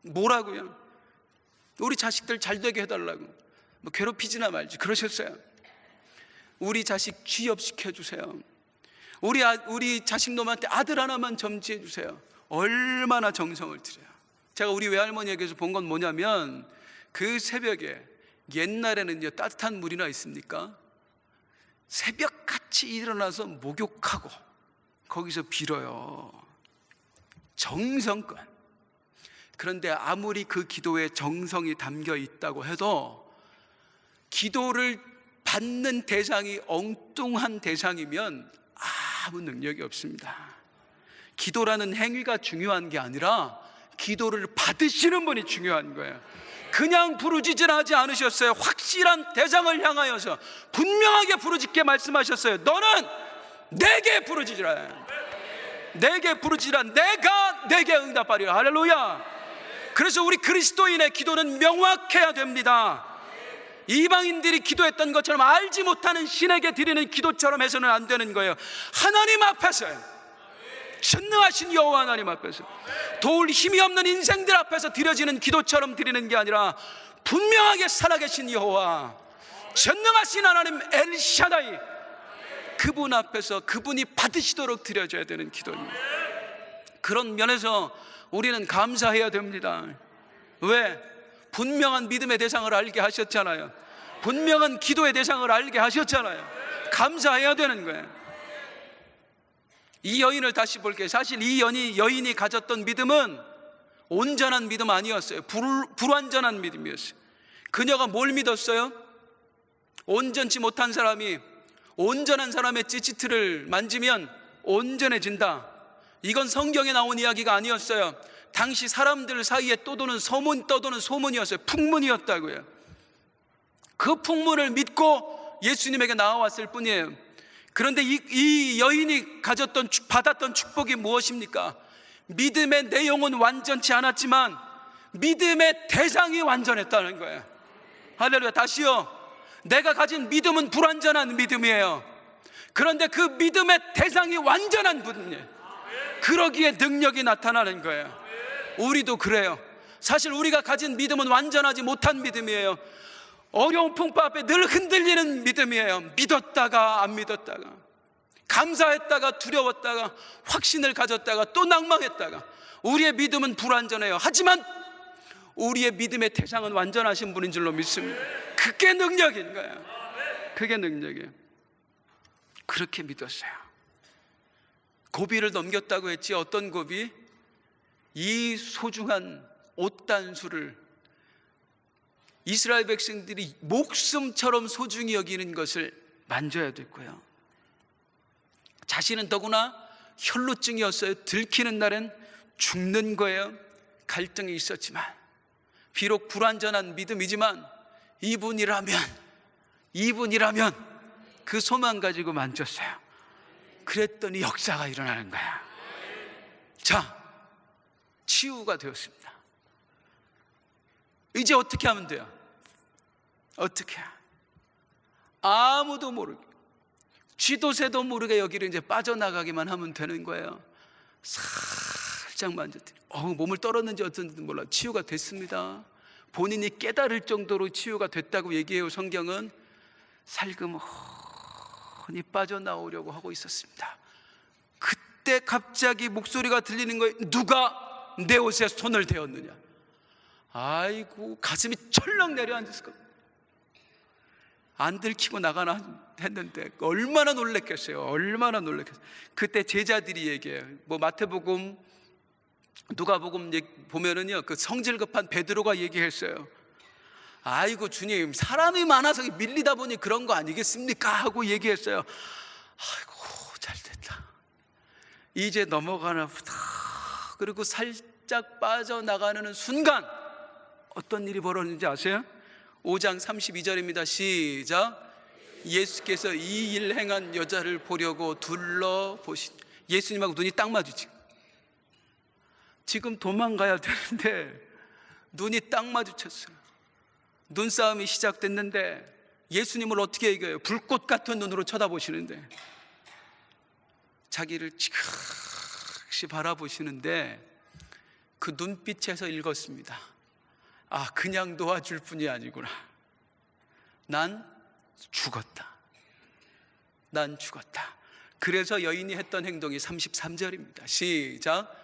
뭐라고요? 우리 자식들 잘 되게 해달라고, 뭐 괴롭히지나 말지 그러셨어요. 우리 자식 취업시켜주세요. 우리 자식 놈한테 아들 하나만 점지해 주세요. 얼마나 정성을 들여요. 제가 우리 외할머니에게서 본 건 뭐냐면, 그 새벽에, 옛날에는 따뜻한 물이나 있습니까? 새벽같이 일어나서 목욕하고 거기서 빌어요. 정성껏. 그런데 아무리 그 기도에 정성이 담겨 있다고 해도 기도를 받는 대상이 엉뚱한 대상이면 아무 능력이 없습니다. 기도라는 행위가 중요한 게 아니라 기도를 받으시는 분이 중요한 거예요. 그냥 부르짖으라지 않으셨어요. 확실한 대상을 향하여서 분명하게 부르짖게 말씀하셨어요. 너는 내게 부르짖으라. 내게 부르짖으라. 내가 내게 응답하리라. 할렐루야. 그래서 우리 그리스도인의 기도는 명확해야 됩니다. 이방인들이 기도했던 것처럼 알지 못하는 신에게 드리는 기도처럼 해서는 안 되는 거예요. 하나님 앞에서요, 전능하신 여호와 하나님 앞에서, 도울 힘이 없는 인생들 앞에서 드려지는 기도처럼 드리는 게 아니라 분명하게 살아계신 여호와, 전능하신 하나님 엘샤다이, 그분 앞에서 그분이 받으시도록 드려져야 되는 기도입니다. 그런 면에서 우리는 감사해야 됩니다. 왜? 분명한 믿음의 대상을 알게 하셨잖아요. 분명한 기도의 대상을 알게 하셨잖아요. 감사해야 되는 거예요. 이 여인을 다시 볼게요. 사실 이 여인이 가졌던 믿음은 온전한 믿음 아니었어요. 불완전한 믿음이었어요. 그녀가 뭘 믿었어요? 온전치 못한 사람이 온전한 사람의 찌찌트를 만지면 온전해진다. 이건 성경에 나온 이야기가 아니었어요. 당시 사람들 사이에 떠도는 소문이었어요. 풍문이었다고요. 그 풍문을 믿고 예수님에게 나와왔을 뿐이에요. 그런데 이 여인이 받았던 축복이 무엇입니까? 믿음의 내용은 완전치 않았지만 믿음의 대상이 완전했다는 거예요. 할렐루야. 다시요. 내가 가진 믿음은 불완전한 믿음이에요. 그런데 그 믿음의 대상이 완전한 분이에요. 그러기에 능력이 나타나는 거예요. 우리도 그래요. 사실 우리가 가진 믿음은 완전하지 못한 믿음이에요. 어려운 풍파 앞에 늘 흔들리는 믿음이에요. 믿었다가 안 믿었다가, 감사했다가 두려웠다가, 확신을 가졌다가 또 낭망했다가. 우리의 믿음은 불완전해요. 하지만 우리의 믿음의 대상은 완전하신 분인 줄로 믿습니다. 그게 능력인 거예요. 그게 능력이에요. 그렇게 믿었어요. 고비를 넘겼다고 했지. 어떤 고비? 이 소중한 옷단수를 이스라엘 백성들이 목숨처럼 소중히 여기는 것을 만져야 됐고요. 자신은 더구나 혈루증이었어요. 들키는 날엔 죽는 거예요. 갈등이 있었지만, 비록 불완전한 믿음이지만 이분이라면 그 소망 가지고 만졌어요. 그랬더니 역사가 일어나는 거야. 자, 치유가 되었습니다. 이제 어떻게 하면 돼요? 어떻게? 아무도 모르게, 쥐도 새도 모르게 여기를 이제 빠져나가기만 하면 되는 거예요. 살짝 만졌더니 몸을 떨었는지 어쩐지 몰라 치유가 됐습니다. 본인이 깨달을 정도로 치유가 됐다고 얘기해요. 성경은 살금허니 빠져나오려고 하고 있었습니다. 그때 갑자기 목소리가 들리는 거예요. 누가 내 옷에 손을 대었느냐. 아이고, 가슴이 철렁 내려앉았을 겁니다. 안 들키고 나가나 했는데 얼마나 놀랬겠어요. 얼마나 놀랬겠어요. 그때 제자들이 얘기해요. 마태복음, 누가복음 보면은요, 그 성질 급한 베드로가 얘기했어요. 아이고 주님, 사람이 많아서 밀리다 보니 그런 거 아니겠습니까? 하고 얘기했어요. 아이고 잘됐다, 이제 넘어가나 보다. 그리고 살짝 빠져나가는 순간 어떤 일이 벌어졌는지 아세요? 5장 32절입니다 시작. 예수께서 이 일 행한 여자를 보려고 둘러보신, 예수님하고 눈이 딱 마주치고, 지금 도망가야 되는데 눈이 딱 마주쳤어요. 눈싸움이 시작됐는데 예수님을 어떻게 이겨요? 불꽃 같은 눈으로 쳐다보시는데, 자기를 지그시 바라보시는데 그 눈빛에서 읽었습니다. 아, 그냥 도와줄 뿐이 아니구나. 난 죽었다. 난 죽었다. 그래서 여인이 했던 행동이 33절입니다 시작.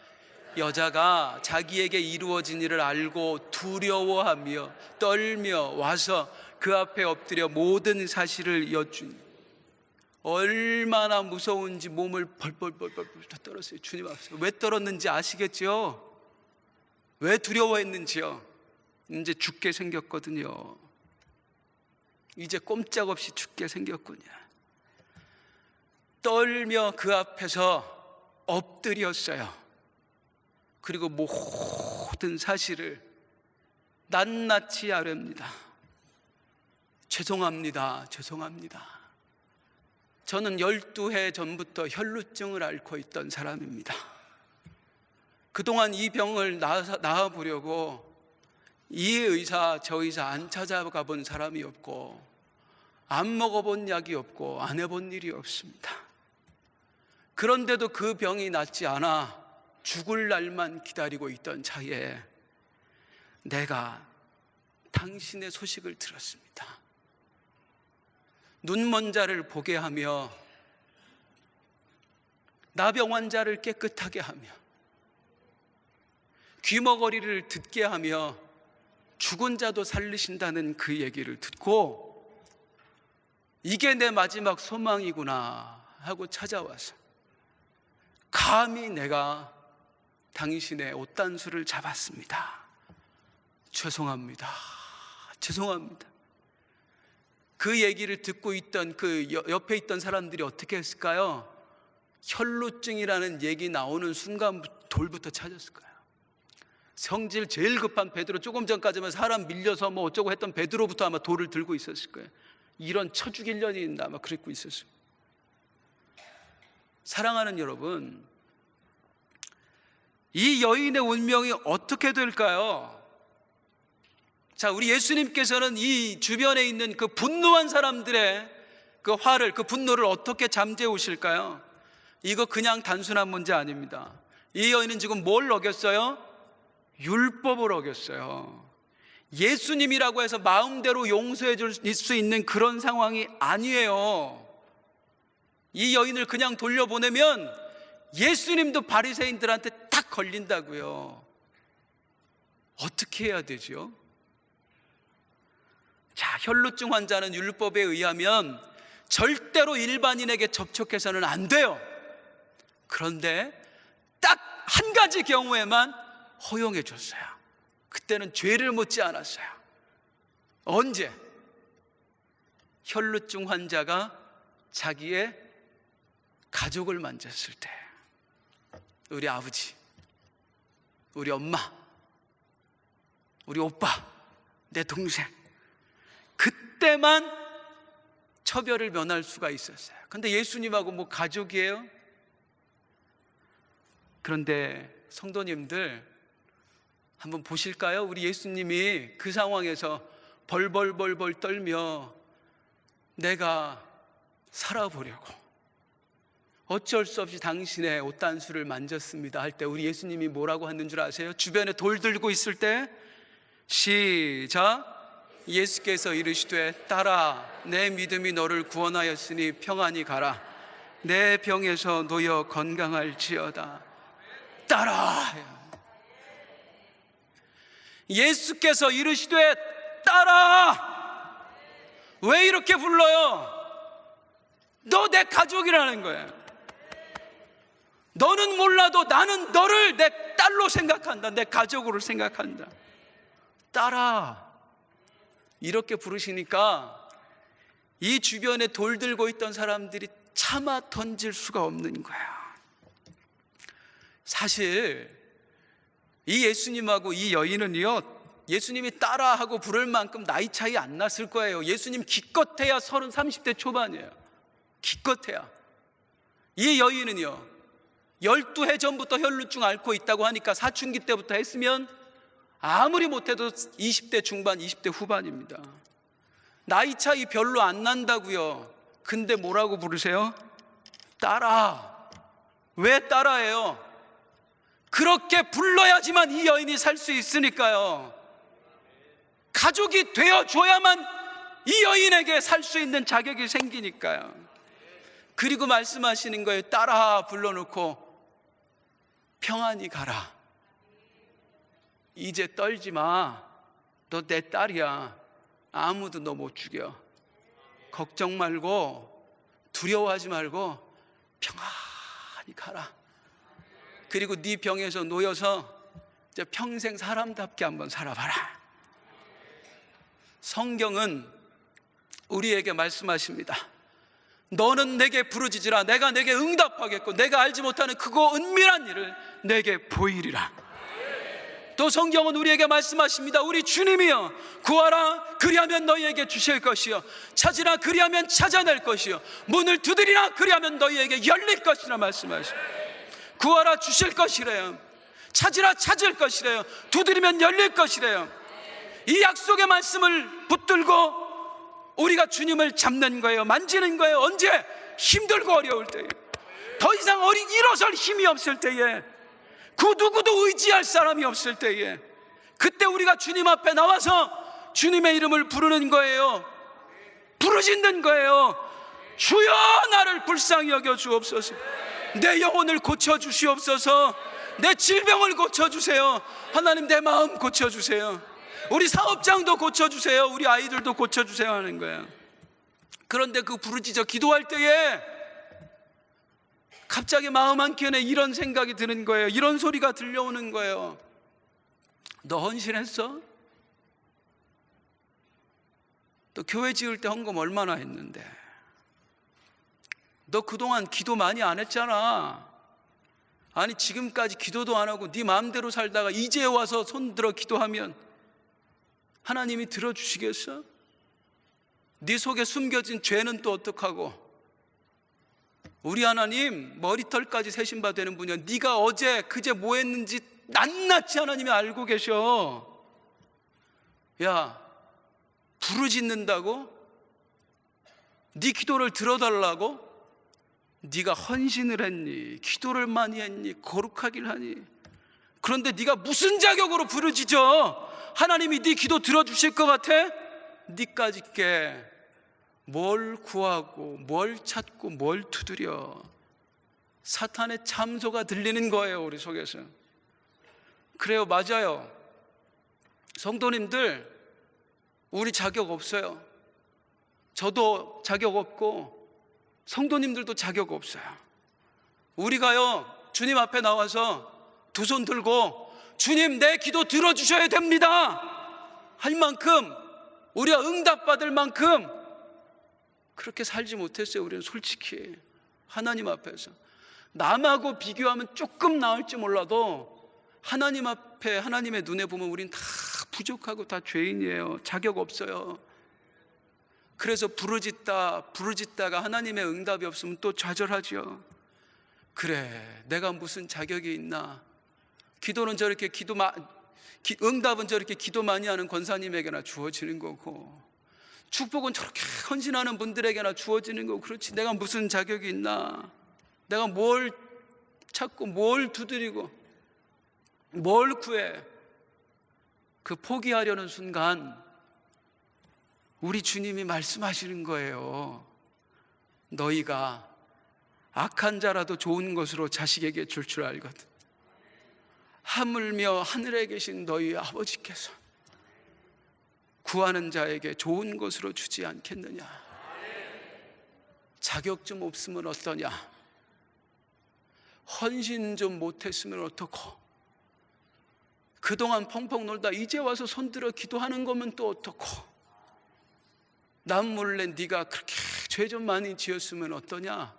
여자가 자기에게 이루어진 일을 알고 두려워하며 떨며 와서 그 앞에 엎드려 모든 사실을 여쭈니, 얼마나 무서운지 몸을 벌벌벌벌 떨었어요. 주님 앞에서. 왜 떨었는지 아시겠죠? 왜 두려워했는지요? 이제 죽게 생겼거든요. 이제 꼼짝없이 죽게 생겼군요. 떨며 그 앞에서 엎드렸어요. 그리고 모든 사실을 낱낱이 아뢰입니다. 죄송합니다. 죄송합니다. 저는 12해 전부터 혈루증을 앓고 있던 사람입니다. 그동안 이 병을 나아보려고 이 의사 저 의사 안 찾아가 본 사람이 없고, 안 먹어본 약이 없고, 안 해본 일이 없습니다. 그런데도 그 병이 낫지 않아 죽을 날만 기다리고 있던 차에 내가 당신의 소식을 들었습니다. 눈먼 자를 보게 하며 나병 환자를 깨끗하게 하며 귀머거리를 듣게 하며 죽은 자도 살리신다는 그 얘기를 듣고, 이게 내 마지막 소망이구나 하고 찾아와서 감히 내가 당신의 옷단수를 잡았습니다. 죄송합니다. 죄송합니다. 그 얘기를 듣고 있던 그 옆에 있던 사람들이 어떻게 했을까요? 혈루증이라는 얘기 나오는 순간 돌부터 찾았을 거예요. 성질 제일 급한 베드로, 조금 전까지만 사람 밀려서 뭐 어쩌고 했던 베드로부터 아마 돌을 들고 있었을 거예요. 이런 쳐 죽일 년이 있나 아마 그랬고 있었어요. 사랑하는 여러분, 이 여인의 운명이 어떻게 될까요? 자, 우리 예수님께서는 이 주변에 있는 그 분노한 사람들의 그 화를, 그 분노를 어떻게 잠재우실까요? 이거 그냥 단순한 문제 아닙니다. 이 여인은 지금 뭘 어겼어요? 율법을 어겼어요. 예수님이라고 해서 마음대로 용서해 줄 수 있는 그런 상황이 아니에요. 이 여인을 그냥 돌려보내면 예수님도 바리새인들한테 딱 걸린다고요. 어떻게 해야 되죠? 자, 혈루증 환자는 율법에 의하면 절대로 일반인에게 접촉해서는 안 돼요. 그런데 딱 한 가지 경우에만 허용해 줬어요. 그때는 죄를 묻지 않았어요. 언제? 혈루증 환자가 자기의 가족을 만졌을 때, 우리 아버지, 우리 엄마, 우리 오빠, 내 동생, 그때만 처벌을 면할 수가 있었어요. 근데 예수님하고 뭐 가족이에요? 그런데 성도님들 한번 보실까요? 우리 예수님이 그 상황에서 벌벌벌벌 떨며 내가 살아보려고, 어쩔 수 없이 당신의 옷단수를 만졌습니다 할 때 우리 예수님이 뭐라고 하는 줄 아세요? 주변에 돌 들고 있을 때 시작. 예수께서 이르시되 딸아 내 믿음이 너를 구원하였으니 평안히 가라. 내 병에서 놓여 건강할지어다. 딸아. 예수께서 이르시되 딸아. 왜 이렇게 불러요? 너 내 가족이라는 거예요. 너는 몰라도 나는 너를 내 딸로 생각한다. 내 가족으로 생각한다. 딸아. 이렇게 부르시니까 이 주변에 돌 들고 있던 사람들이 차마 던질 수가 없는 거야. 사실 이 예수님하고 이 여인은요, 예수님이 따라 하고 부를 만큼 나이 차이 안 났을 거예요. 예수님 기껏해야 30대 초반이에요. 기껏해야. 이 여인은요 12해 전부터 혈루증 앓고 있다고 하니까 사춘기 때부터 했으면 아무리 못해도 20대 중반 20대 후반입니다. 나이 차이 별로 안 난다고요. 근데 뭐라고 부르세요? 딸아. 왜 딸아예요? 그렇게 불러야지만 이 여인이 살 수 있으니까요. 가족이 되어줘야만 이 여인에게 살 수 있는 자격이 생기니까요. 그리고 말씀하시는 거예요. 딸아 불러놓고 평안히 가라. 이제 떨지 마. 너 내 딸이야. 아무도 너 못 죽여. 걱정 말고 두려워하지 말고 평안히 가라. 그리고 네 병에서 놓여서 이제 평생 사람답게 한번 살아봐라. 성경은 우리에게 말씀하십니다. 너는 내게 부르짖으라. 내가 내게 응답하겠고 내가 알지 못하는 크고 은밀한 일을 내게 보이리라. 또 성경은 우리에게 말씀하십니다. 우리 주님이여 구하라 그리하면 너희에게 주실 것이요 찾으라 그리하면 찾아낼 것이요 문을 두드리라 그리하면 너희에게 열릴 것이라 말씀하십니다. 구하라 주실 것이래요. 찾으라 찾을 것이래요. 두드리면 열릴 것이래요. 이 약속의 말씀을 붙들고 우리가 주님을 잡는 거예요. 만지는 거예요. 언제? 힘들고 어려울 때에, 더 이상 일어설 힘이 없을 때에, 그 누구도 의지할 사람이 없을 때에, 그때 우리가 주님 앞에 나와서 주님의 이름을 부르는 거예요. 부르짖는 거예요. 주여 나를 불쌍히 여겨 주옵소서. 내 영혼을 고쳐주시옵소서. 내 질병을 고쳐주세요. 하나님 내 마음 고쳐주세요. 우리 사업장도 고쳐주세요. 우리 아이들도 고쳐주세요 하는 거예요. 그런데 그 부르짖어 기도할 때에 갑자기 마음 한켠에 이런 생각이 드는 거예요. 이런 소리가 들려오는 거예요. 너 헌신했어? 너 교회 지을 때 헌금 얼마나 했는데? 너 그동안 기도 많이 안 했잖아. 아니 지금까지 기도도 안 하고 네 마음대로 살다가 이제 와서 손들어 기도하면 하나님이 들어주시겠어? 네 속에 숨겨진 죄는 또 어떡하고? 우리 하나님 머리털까지 세신 바 되는 분이야. 네가 어제 그제 뭐 했는지 낱낱이 하나님이 알고 계셔. 야, 부르짖는다고? 네 기도를 들어달라고? 네가 헌신을 했니? 기도를 많이 했니? 거룩하길 하니? 그런데 네가 무슨 자격으로 부르짖어? 하나님이 네 기도 들어주실 것 같아? 네까지 게 뭘 구하고 뭘 찾고 뭘 두드려. 사탄의 참소가 들리는 거예요. 우리 속에서. 그래요, 맞아요. 성도님들 우리 자격 없어요. 저도 자격 없고 성도님들도 자격 없어요. 우리가요 주님 앞에 나와서 두 손 들고 주님 내 기도 들어주셔야 됩니다 할 만큼, 우리가 응답받을 만큼 그렇게 살지 못했어요. 우리는 솔직히 하나님 앞에서. 남하고 비교하면 조금 나을지 몰라도 하나님 앞에, 하나님의 눈에 보면 우린 다 부족하고 다 죄인이에요. 자격 없어요. 그래서 부르짖다가 하나님의 응답이 없으면 또 좌절하죠. 그래, 내가 무슨 자격이 있나? 기도는 저렇게 응답은 저렇게 기도 많이 하는 권사님에게나 주어지는 거고, 축복은 저렇게 헌신하는 분들에게나 주어지는 거고, 그렇지 내가 무슨 자격이 있나? 내가 뭘 찾고 뭘 두드리고 뭘 구해. 그 포기하려는 순간 우리 주님이 말씀하시는 거예요. 너희가 악한 자라도 좋은 것으로 자식에게 줄 줄 알거든. 하물며 하늘에 계신 너희 아버지께서 구하는 자에게 좋은 것으로 주지 않겠느냐. 자격 좀 없으면 어떠냐. 헌신 좀 못했으면 어떡고. 그동안 펑펑 놀다 이제 와서 손들어 기도하는 거면 또 어떡고. 남 몰래 네가 그렇게 죄 좀 많이 지었으면 어떠냐.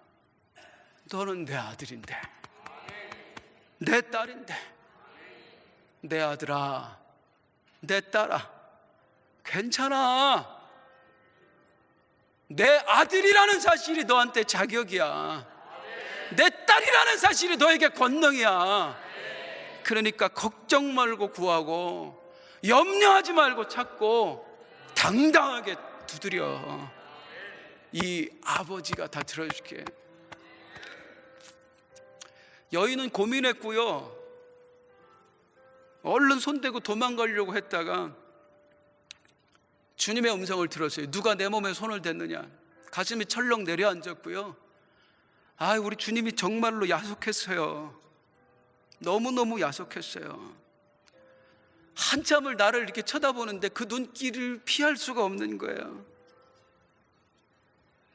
너는 내 아들인데, 내 딸인데, 내 아들아, 내 딸아, 괜찮아. 내 아들이라는 사실이 너한테 자격이야. 내 딸이라는 사실이 너에게 권능이야. 그러니까 걱정 말고 구하고 염려하지 말고 찾고 당당하게 두드려. 이 아버지가 다 들어줄게. 여인은 고민했고요. 얼른 손대고 도망가려고 했다가 주님의 음성을 들었어요. 누가 내 몸에 손을 댔느냐. 가슴이 철렁 내려앉았고요. 우리 주님이 정말로 야속했어요. 너무너무 야속했어요. 한참을 나를 이렇게 쳐다보는데 그 눈길을 피할 수가 없는 거예요.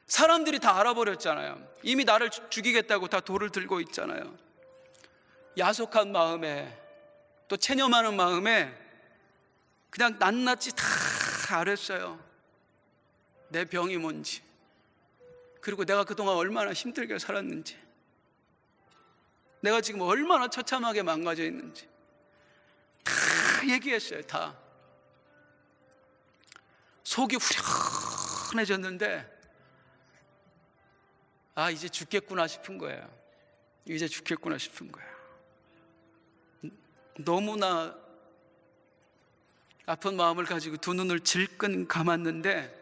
사람들이 다 알아버렸잖아요. 이미 나를 죽이겠다고 다 돌을 들고 있잖아요. 야속한 마음에 또 체념하는 마음에 그냥 낱낱이 다 알았어요. 내 병이 뭔지, 그리고 내가 그동안 얼마나 힘들게 살았는지, 내가 지금 얼마나 처참하게 망가져 있는지 다 얘기했어요. 다. 속이 후련해졌는데 이제 죽겠구나 싶은 거예요. 이제 죽겠구나 싶은 거예요. 너무나 아픈 마음을 가지고 두 눈을 질끈 감았는데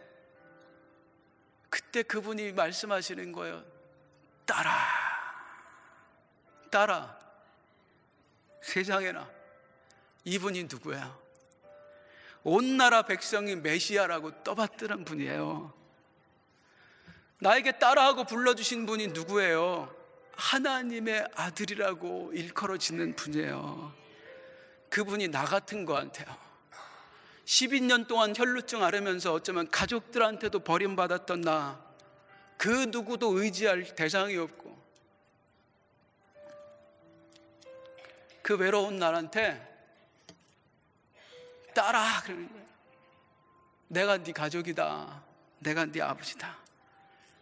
그때 그분이 말씀하시는 거예요. 딸아, 세상에나 이분이 누구야? 온 나라 백성이 메시아라고 떠받드는 분이에요. 나에게 딸아하고 불러주신 분이 누구예요? 하나님의 아들이라고 일컬어지는 분이에요. 그분이 나 같은 거한테요. 12년 동안 혈루증 앓으면서 어쩌면 가족들한테도 버림받았던 나, 그 누구도 의지할 대상이 없고 그 외로운 나한테 딸아 그러는 거예요. 내가 네 가족이다. 내가 네 아버지다.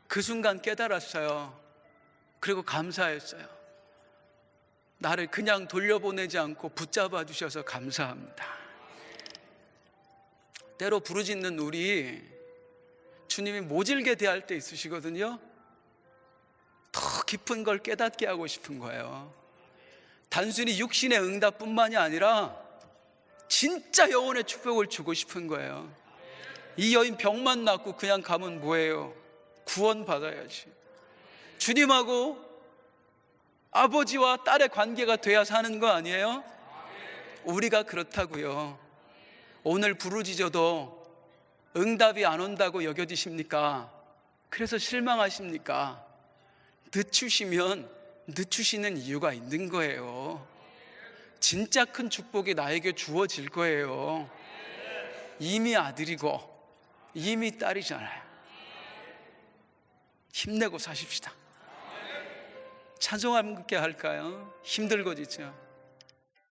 그 순간 깨달았어요. 그리고 감사했어요. 나를 그냥 돌려보내지 않고 붙잡아 주셔서 감사합니다. 때로 부르짖는 우리 주님이 모질게 대할 때 있으시거든요. 더 깊은 걸 깨닫게 하고 싶은 거예요. 단순히 육신의 응답뿐만이 아니라 진짜 영혼의 축복을 주고 싶은 거예요. 이 여인 병만 낫고 그냥 가면 뭐예요? 구원 받아야지. 주님하고 아버지와 딸의 관계가 돼야 사는 거 아니에요? 우리가 그렇다고요. 오늘 부르짖어도 응답이 안 온다고 여겨지십니까? 그래서 실망하십니까? 늦추시면 늦추시는 이유가 있는 거예요. 진짜 큰 축복이 나에게 주어질 거예요. 이미 아들이고 이미 딸이잖아요. 힘내고 사십시다. 찬송 함께 할까요? 힘들거든요.